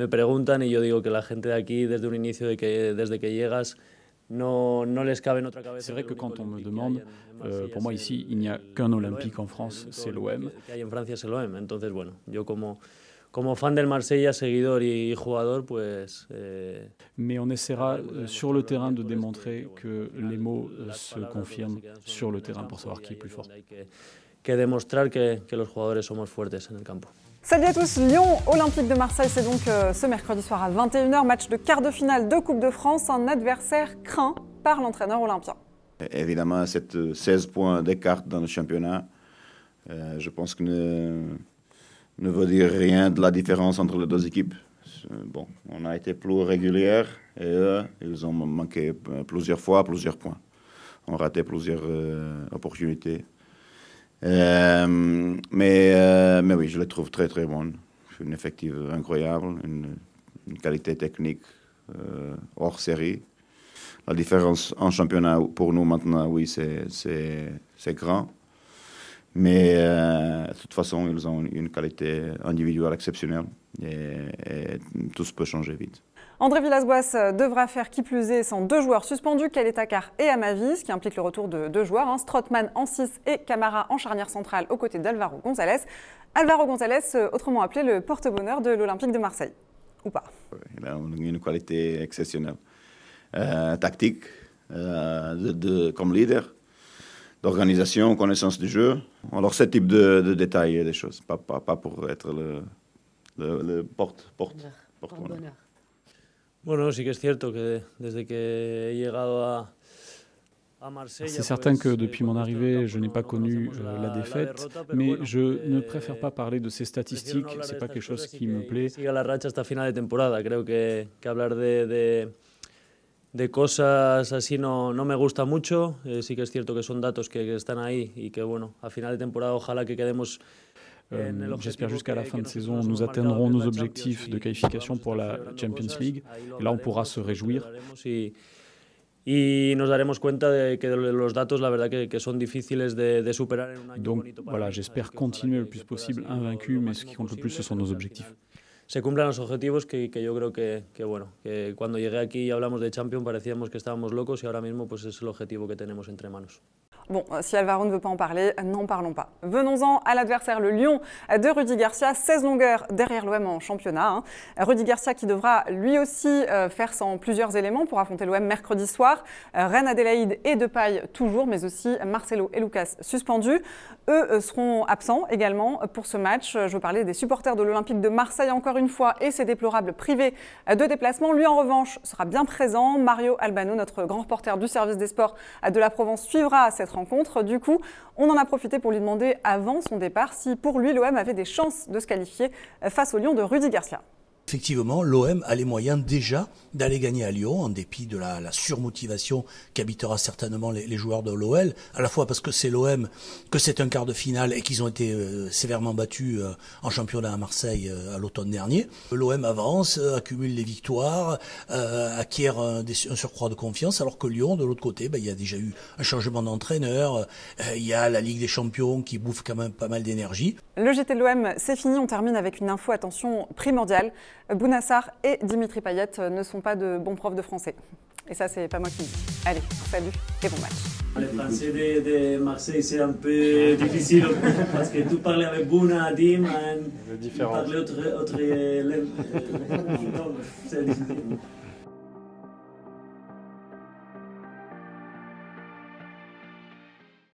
me preguntan y yo digo que la gente de aquí, desde un inicio, desde que llegas, no les cabe en otra cabeza. C'est vrai que quand on me demande, pour moi ici, il n'y a qu'un Olympique en France, c'est l'OM. Que hay en Francia c'est l'OM. Entonces, bueno, yo como fan del Marsella, seguidor y jugador, pues... Mais on essaiera sur le terrain de démontrer que les mots se confirment sur le terrain pour savoir qui est plus fort. Que demostrar que los jugadores somos fuertes en el campo. Salut à tous, Lyon Olympique de Marseille, c'est donc ce mercredi soir à 21 h, match de quart de finale de Coupe de France, un adversaire craint par l'entraîneur olympien. Évidemment, cette 16 points d'écart dans le championnat, je pense que ne veut dire rien de la différence entre les deux équipes. Bon, on a été plus réguliers et eux, ils ont manqué plusieurs fois, plusieurs points. On a raté plusieurs opportunités. Mais oui, je les trouve très très bonnes. Une effectif incroyable, une qualité technique hors série. La différence en championnat pour nous maintenant, oui, c'est grand. Mais de toute façon, ils ont une qualité individuelle exceptionnelle et tout peut changer vite. André Villas-Boas devra faire qui plus est sans deux joueurs suspendus, Kaletakar et Amavi, ce qui implique le retour de deux joueurs, Strootman en 6 et Camara en charnière centrale aux côtés d'Alvaro González. Alvaro González, autrement appelé le porte-bonheur de l'Olympique de Marseille. Ou pas? Il a une qualité exceptionnelle. Tactique, comme leader, d'organisation, connaissance du jeu. Alors ce type de détails et des choses, pas pour être le porte-bonheur. Bueno, sí que es cierto que desde que he llegado a Marsella... C'est certain que depuis mon arrivée, je n'ai pas connu la défaite, mais je ne préfère pas parler de ces statistiques, c'est pas quelque chose qui me plaît. Siga la racha hasta final de temporada. Creo que hablar de cosas así no me gusta mucho. Sí que es cierto que son datos que están ahí y que, bueno, a final de temporada ojalá que quedemos... J'espère jusqu'à la fin de saison, nous atteindrons nos objectifs de qualification pour la Champions League. Et là, on pourra se réjouir. Y nos daremos cuenta de que los datos, la verdad, que son difíciles de superar en un año. Donc voilà, j'espère continuer le plus possible invaincu, mais ce qui compte le plus, ce sont nos objectifs. Se cumplan los objetivos que yo creo bueno, que cuando llegué aquí y hablamos de Champions parecíamos que estábamos locos y ahora mismo pues es el objetivo que tenemos entre manos. Bon, si Alvaro ne veut pas en parler, n'en parlons pas. Venons-en à l'adversaire, le Lyon de Rudy Garcia, 16 longueurs derrière l'OM en championnat. Rudy Garcia qui devra lui aussi faire sans plusieurs éléments pour affronter l'OM mercredi soir. Reine Adélaïde et Depay toujours, mais aussi Marcelo et Lucas suspendus. Eux seront absents également pour ce match. Je veux parler des supporters de l'Olympique de Marseille encore une fois et ses déplorables privés de déplacement. Lui en revanche sera bien présent. Mario Albano, notre grand reporter du service des sports de la Provence, suivra cette rencontre. Du coup, on en a profité pour lui demander avant son départ si pour lui l'OM avait des chances de se qualifier face au Lyon de Rudy Garcia. Effectivement, l'OM a les moyens déjà d'aller gagner à Lyon, en dépit de la surmotivation qu'habitera certainement les joueurs de l'OL, à la fois parce que c'est l'OM, que c'est un quart de finale et qu'ils ont été sévèrement battus en championnat à Marseille à l'automne dernier. L'OM avance, accumule les victoires, acquiert un surcroît de confiance, alors que Lyon, de l'autre côté, il y a déjà eu un changement d'entraîneur, il y a la Ligue des Champions qui bouffe quand même pas mal d'énergie. Le JT de l'OM, c'est fini, on termine avec une info, attention, primordiale. Bounassar et Dimitri Payet ne sont pas de bons profs de français. Et ça, c'est pas moi qui le dis. Allez, salut et bon match. Le français de Marseille, c'est un peu difficile parce que tu parles avec Bouna, Dim, tu parles autre langue. C'est difficile.